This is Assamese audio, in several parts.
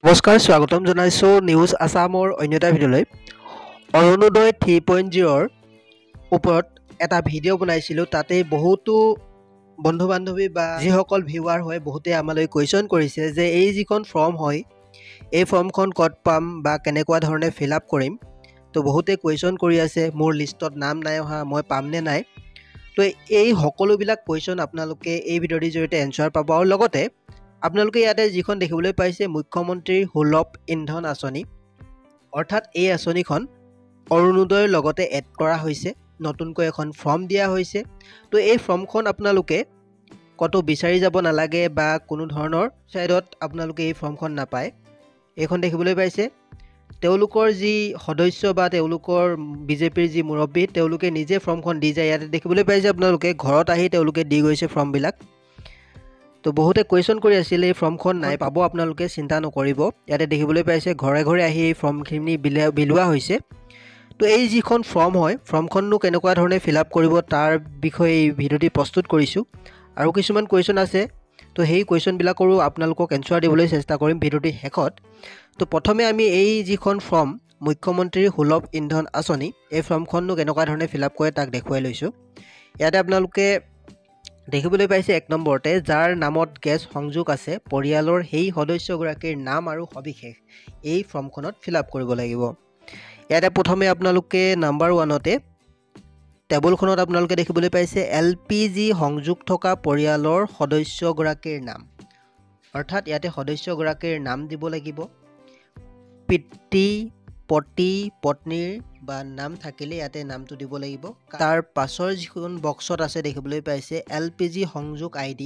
নমস্কাৰ স্বাগতম জনাইছোঁ নিউজ আছামৰ অন্য এটা ভিডিঅ'লৈ। অৰুণোদয় 3.0ৰ ওপৰত এটা ভিডিঅ' বনাইছিলোঁ। তাতে বহুতো বন্ধু বান্ধৱী বা যিসকল ভিউৱাৰ হয় বহুতে আমালৈ কুৱেশ্যন কৰিছে যে এই যিখন ফৰ্ম হয় এই ফৰ্মখন ক'ত পাম বা কেনেকুৱা ধৰণে ফিল আপ কৰিম। তো বহুতে কুৱেশ্যন কৰি আছে মোৰ লিষ্টত নাম নাই অহা, মই পামনে নাই। তো এই সকলোবিলাক কুৱেশ্যন আপোনালোকে এই ভিডিঅ'টিৰ জৰিয়তে এনচাৰ পাব। আৰু লগতে আপোনালোকে ইয়াতে যিখন দেখিবলৈ পাইছে মুখ্যমন্ত্ৰীৰ সুলভ ইন্ধন আঁচনি, অৰ্থাৎ এই আঁচনিখন অৰুণোদয়ৰ লগতে এড কৰা হৈছে, নতুনকৈ এখন ফৰ্ম দিয়া হৈছে। তো এই ফৰ্মখন আপোনালোকে ক'তো বিচাৰি যাব নালাগে বা কোনো ধৰণৰ ছাইডত আপোনালোকে এই ফৰ্মখন নাপায়। এইখন দেখিবলৈ পাইছে তেওঁলোকৰ যি সদস্য বা তেওঁলোকৰ বিজেপিৰ যি মুৰব্বী তেওঁলোকে নিজে ফৰ্মখন দি যায়। ইয়াতে দেখিবলৈ পাইছে আপোনালোকে ঘৰত আহি তেওঁলোকে দি গৈছে ফৰ্মবিলাক। তো বহুতে কুৱেশ্যন কৰি আছিলে এই ফৰ্মখন নাই, পাব আপোনালোকে, চিন্তা নকৰিব। ইয়াতে দেখিবলৈ পাইছে ঘৰে ঘৰে আহি এই ফৰ্মখিনি বিলোৱা হৈছে। তো এই যিখন ফৰ্ম হয় ফৰ্মখননো কেনেকুৱা ধৰণে ফিল আপ কৰিব তাৰ বিষয়ে এই ভিডিঅ'টি প্ৰস্তুত কৰিছোঁ। আৰু কিছুমান কুৱেশ্যন আছে, তো সেই কুৱেশ্যনবিলাকৰো আপোনালোকক এনচাৰ দিবলৈ চেষ্টা কৰিম ভিডিঅ'টিৰ শেষত। তো প্ৰথমে আমি এই যিখন ফৰ্ম মুখ্যমন্ত্ৰীৰ সুলভ ইন্ধন আঁচনি, এই ফৰ্মখননো কেনেকুৱা ধৰণে ফিল আপ কৰে তাক দেখুৱাই লৈছোঁ। ইয়াতে আপোনালোকে দেখিবলৈ পাইছে 1 নম্বৰতে যাৰ নামত গেছ সংযোগ আছে পৰিয়ালৰ সেই সদস্যগৰাকীৰ নাম আৰু সবিশেষ এই ফৰ্মখনত ফিল আপ কৰিব লাগিব। ইয়াতে প্ৰথমে আপোনালোকে নাম্বাৰ 1তে টেবুলখনত আপোনালোকে দেখিবলৈ পাইছে LPG সংযোগ থকা পৰিয়ালৰ সদস্যগৰাকীৰ নাম, অৰ্থাৎ ইয়াতে সদস্যগৰাকীৰ নাম দিব লাগিব। পিতৃ পতি পত্নীৰ বা নাম থাকিলে ইয়াতে নামটো দিব লাগিব। তাৰ পাছৰ যিখন বক্সত আছে দেখিবলৈ পাইছে LPG সংযোগ ID,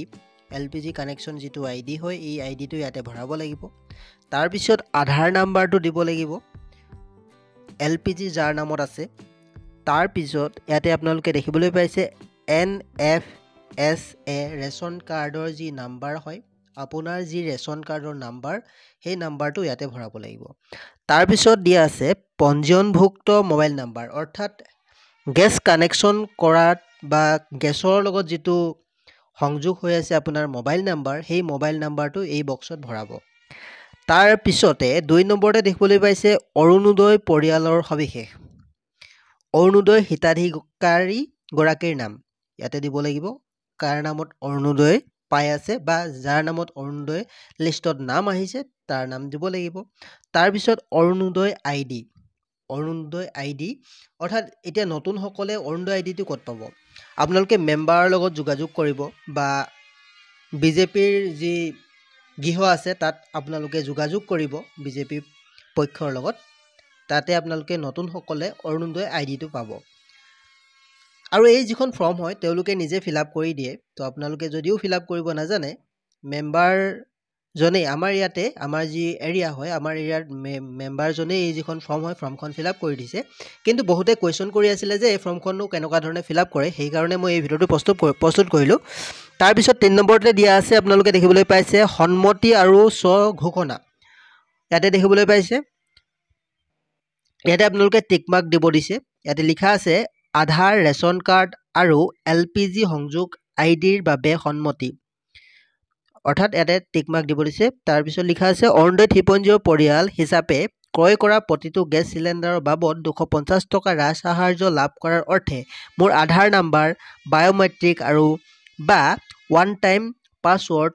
LPG কানেকশ্যন যিটো ID হয় এই IDটো ইয়াতে ভৰাব লাগিব। তাৰপিছত আধাৰ নাম্বাৰটো দিব লাগিব LPG যাৰ নামত আছে। তাৰপিছত ইয়াতে আপোনালোকে দেখিবলৈ পাইছে NFSA ৰেচন কাৰ্ডৰ যি নাম্বাৰ হয়, আপোনাৰ যি ৰেচন কাৰ্ডৰ নাম্বাৰ সেই নাম্বাৰটো ইয়াতে ভৰাব লাগিব। তাৰপিছত দিয়া আছে পঞ্জীয়নভুক্ত মোবাইল নাম্বাৰ, অৰ্থাৎ গেছ কানেকশ্যন কৰাত বা গেছৰ লগত যিটো সংযোগ হৈ আছে আপোনাৰ মোবাইল নাম্বাৰ, সেই মোবাইল নাম্বাৰটো এই বক্সত ভৰাব। তাৰ পিছতে 2 নম্বৰতে দেখিবলৈ পাইছে অৰুণোদয় পৰিয়ালৰ সবিশেষ, অৰুণোদয় হিতাধিকাৰী গৰাকীৰ নাম ইয়াতে দিব লাগিব। কাৰ নামত অৰুণোদয় পাই আছে বা যাৰ নামত অৰুণোদয় লিষ্টত নাম আহিছে তাৰ নাম দিব লাগিব। তাৰপিছত অৰুণোদয় ID, অৰুণোদয় ID অৰ্থাৎ এতিয়া নতুনসকলে অৰুণোদয় IDটো ক'ত পাব, আপোনালোকে মেম্বাৰৰ লগত যোগাযোগ কৰিব বা বিজেপিৰ যি গৃহ আছে তাত আপোনালোকে যোগাযোগ কৰিব বিজেপি পক্ষৰ লগত, তাতে আপোনালোকে নতুনসকলে অৰুণোদয় IDটো পাব। আৰু এই যিখন ফৰ্ম হয় তেওঁলোকে নিজে ফিল আপ কৰি দিয়ে। তো আপোনালোকে যদিও ফিল আপ কৰিব নাজানে, মেম্বাৰজনেই আমাৰ ইয়াতে আমাৰ যি এৰিয়া হয় আমাৰ এৰিয়াৰ মেম্বাৰজনেই এই যিখন ফৰ্ম হয় ফৰ্মখন ফিল আপ কৰি দিছে। কিন্তু বহুতে কুৱেশ্যন কৰি আছিলে যে এই ফৰ্মখননো কেনেকুৱা ধৰণে ফিল আপ কৰে, সেইকাৰণে মই এই ভিডিঅ'টো প্ৰস্তুত কৰিলোঁ। তাৰপিছত 3 নম্বৰতে দিয়া আছে আপোনালোকে দেখিবলৈ পাইছে সন্মতি আৰু স্বঘোষণা, ইয়াতে দেখিবলৈ পাইছে। ইয়াতে আপোনালোকে টিক মাৰ্ক দিব দিছে। ইয়াতে লিখা আছে আধাৰ, ৰেচন কাৰ্ড আৰু LPG সংযোগ IDৰ বাবে সন্মতি, অৰ্থাৎ ইয়াতে টিক মাৰ্ক দিব দিছে। তাৰপিছত লিখা আছে অৰুণোদয় 3.0 পৰিয়াল হিচাপে ক্ৰয় কৰা প্ৰতিটো গেছ চিলিণ্ডাৰৰ বাবদ 250 টকা ৰাজসাহাৰ্য লাভ কৰাৰ অৰ্থে মোৰ আধাৰ নাম্বাৰ, বায়'মেট্ৰিক আৰু বা one time password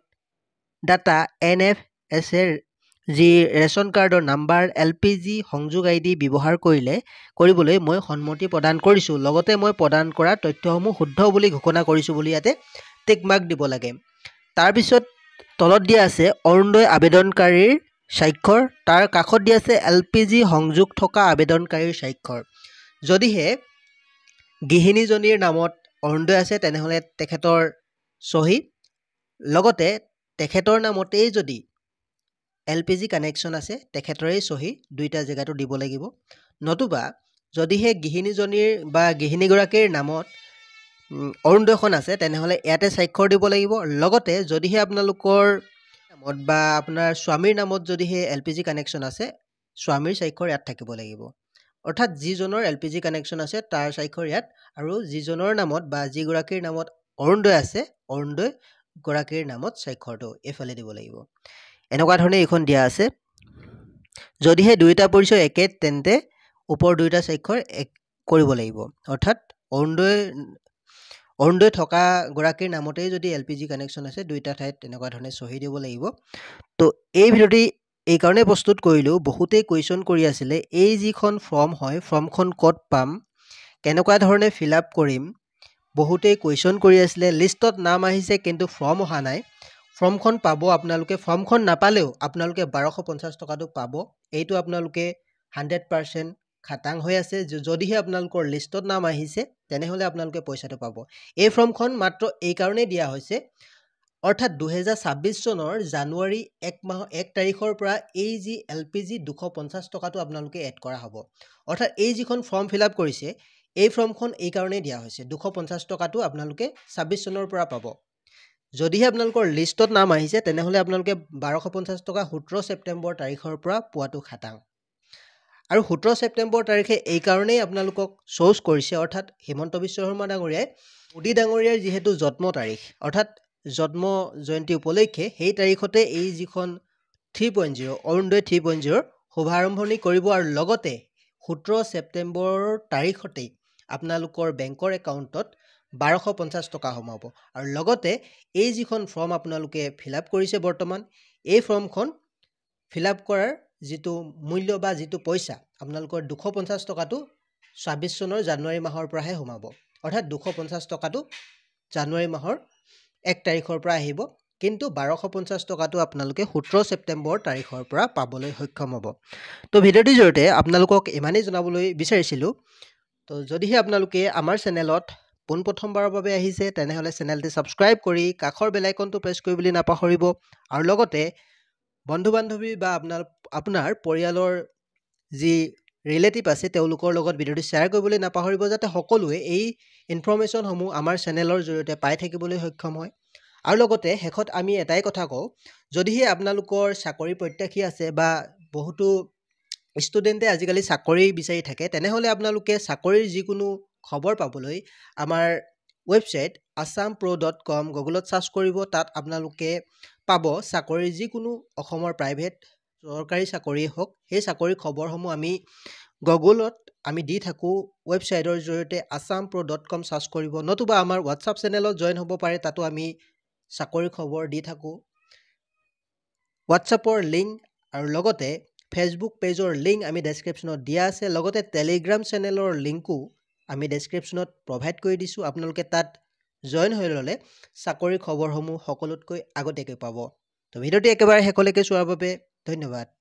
data NFSA যি ৰেচন কাৰ্ডৰ নাম্বাৰ LPG সংযোগ ID ব্যৱহাৰ কৰিবলৈ মই সন্মতি প্ৰদান কৰিছোঁ। লগতে মই প্ৰদান কৰা তথ্যসমূহ শুদ্ধ বুলি ঘোষণা কৰিছোঁ বুলি ইয়াতে টিক মাৰ্ক দিব লাগে। তাৰপিছত তলত দিয়া আছে অৰুণোদয় আবেদনকাৰীৰ স্বাক্ষৰ, তাৰ কাষত দিয়া আছে LPG সংযোগ থকা আবেদনকাৰীৰ স্বাক্ষৰ। যদিহে গৃহিণীজনীৰ নামত অৰুণোদয় আছে তেনেহ'লে তেখেতৰ চহী, লগতে তেখেতৰ নামতেই যদি LPG কানেকশ্যন আছে তেখেতৰেই চহী, দুইটা জেগাটো দিব লাগিব। নতুবা যদিহে গৃহিণীজনীৰ বা গৃহিণীগৰাকীৰ নামত অৰুণোদয়খন আছে তেনেহ'লে ইয়াতে স্বাক্ষৰ দিব লাগিব। লগতে যদিহে আপোনালোকৰ নামত বা আপোনাৰ স্বামীৰ নামত যদিহে LPG কানেকশ্যন আছে স্বামীৰ স্বাক্ষৰ ইয়াত থাকিব লাগিব। অৰ্থাৎ যিজনৰ LPG কানেকশ্যন আছে তাৰ স্বাক্ষৰ ইয়াত, আৰু যিজনৰ নামত বা যিগৰাকীৰ নামত অৰুণোদয় আছে অৰুণোদয় গৰাকীৰ নামত স্বাক্ষৰটো এইফালে দিব লাগিব। এনেকুৱা ধৰণে এইখন দিয়া আছে। যদিহে দুয়োটা পৰিচয় একে তেন্তে ওপৰ দুয়োটা স্বাক্ষৰ এক কৰিব লাগিব অৰ্থাৎ অৰুণোদয় থকা গৰাকীৰ নামতেই যদি LPG কানেকশ্যন আছে দুয়োটা ঠাইত তেনেকুৱা ধৰণে চহী দিব লাগিব তো এই ভিডিঅ'টি এই কাৰণে প্ৰস্তুত কৰিলোঁ বহুতেই কুৱেশ্যন কৰি আছিলে এই যিখন ফৰ্ম হয় ফৰ্মখন ক'ত পাম কেনেকুৱা ধৰণে ফিল আপ কৰিম বহুতেই কুৱেশ্যন কৰি আছিলে লিষ্টত নাম আহিছে কিন্তু ফৰ্ম অহা নাই ফৰ্মখন পাব আপোনালোকে ফৰ্মখন নাপালেও আপোনালোকে 1250 টকাটো পাব এইটো আপোনালোকে 100% খাটাং হৈ আছে যদিহে আপোনালোকৰ লিষ্টত নাম আহিছে তেনেহ'লে আপোনালোকে পইচাটো পাব এই ফৰ্মখন মাত্ৰ এই কাৰণেই দিয়া হৈছে অৰ্থাৎ 2026 চনৰ জানুৱাৰী 1 তাৰিখৰ পৰা এই যি LPG 250 টকাটো আপোনালোকে এড কৰা হ'ব অৰ্থাৎ এই যিখন ফৰ্ম ফিল আপ কৰিছে এই ফৰ্মখন এই কাৰণেই দিয়া হৈছে 250 টকাটো আপোনালোকে 26 চনৰ পৰা পাব যদিহে আপোনালোকৰ লিষ্টত নাম আহিছে তেনেহ'লে আপোনালোকে 1250 টকা 17 ছেপ্টেম্বৰ তাৰিখৰ পৰা পোৱাটো খাটাং আৰু 17 ছেপ্টেম্বৰ তাৰিখে এই কাৰণেই আপোনালোকক চ'জ কৰিছে অৰ্থাৎ হিমন্ত বিশ্ব শৰ্মা ডাঙৰীয়াই মোদী ডাঙৰীয়াৰ যিহেতু জন্ম তাৰিখ অৰ্থাৎ জন্ম জয়ন্তী উপলক্ষে সেই তাৰিখতে এই যিখন 3.0 অৰুণোদয় 3.0 শুভাৰম্ভণি কৰিব আৰু লগতে 17 ছেপ্টেম্বৰ তাৰিখতেই আপোনালোকৰ বেংকৰ একাউণ্টত 1250 টকা সোমাব আৰু লগতে এই যিখন ফৰ্ম আপোনালোকে ফিল আপ কৰিছে বৰ্তমান এই ফৰ্মখন ফিল আপ কৰাৰ যিটো মূল্য বা যিটো পইচা আপোনালোকৰ 250 টকাটো 26 চনৰ জানুৱাৰী মাহৰ পৰাহে সোমাব অৰ্থাৎ 250 টকাটো জানুৱাৰী মাহৰ 1 তাৰিখৰ পৰা আহিব কিন্তু 1250 টকাটো আপোনালোকে 17 ছেপ্টেম্বৰ তাৰিখৰ পৰা পাবলৈ সক্ষম হ'ব তো ভিডিঅ'টিৰ জৰিয়তে আপোনালোকক ইমানেই জনাবলৈ বিচাৰিছিলোঁ তো যদিহে আপোনালোকে আমাৰ চেনেলত পোনপ্ৰথমবাৰৰ বাবে আহিছে তেনেহ'লে চেনেলটি ছাবস্ক্ৰাইব কৰি কাষৰ বেল আইকনটো প্ৰেছ কৰিবলৈ নাপাহৰিব আৰু লগতে বন্ধু বান্ধৱী বা আপোনাৰ পৰিয়ালৰ যি ৰিলেটিভ আছে তেওঁলোকৰ লগত ভিডিঅ'টো শ্বেয়াৰ কৰিবলৈ নাপাহৰিব যাতে সকলোৱে এই ইনফৰমেশ্যনসমূহ আমাৰ চেনেলৰ জৰিয়তে পাই থাকিবলৈ সক্ষম হয় আৰু লগতে শেষত আমি এটাই কথা কওঁ যদিহে আপোনালোকৰ চাকৰি প্ৰত্যাশী আছে বা বহুতো ষ্টুডেণ্টে আজিকালি চাকৰি বিচাৰি থাকে তেনেহ'লে আপোনালোকে চাকৰিৰ যিকোনো খবৰ পাবলৈ আমাৰ ৱেবছাইট assampro.com গুগলত চাৰ্চ কৰিব তাত আপোনালোকে পাব চাকৰিৰ যিকোনো অসমৰ প্ৰাইভেট চৰকাৰী চাকৰিয়ে হওক সেই চাকৰিৰ খবৰসমূহ আমি গুগলত আমি দি থাকোঁ ৱেবছাইটৰ জৰিয়তে assampro.com চাৰ্চ কৰিব নতুবা আমাৰ হোৱাটছআপ চেনেলত জইন হ'ব পাৰে তাতো আমি চাকৰিৰ খবৰ দি থাকোঁ হোৱাটছআপৰ লিংক আৰু লগতে ফেচবুক পেজৰ লিংক আমি ডেছক্ৰিপশ্যনত দিয়া আছে লগতে টেলিগ্ৰাম চেনেলৰ লিংকো আমি ডেছক্ৰিপশ্যনত প্ৰভাইড কৰি দিছোঁ আপোনালোকে তাত জইন হৈ ল'লে চাকৰিৰ খবৰসমূহ সকলোতকৈ আগতীয়াকৈ পাব তো ভিডিঅ'টি একেবাৰে শেষলৈকে চোৱাৰ বাবে ধন্যবাদ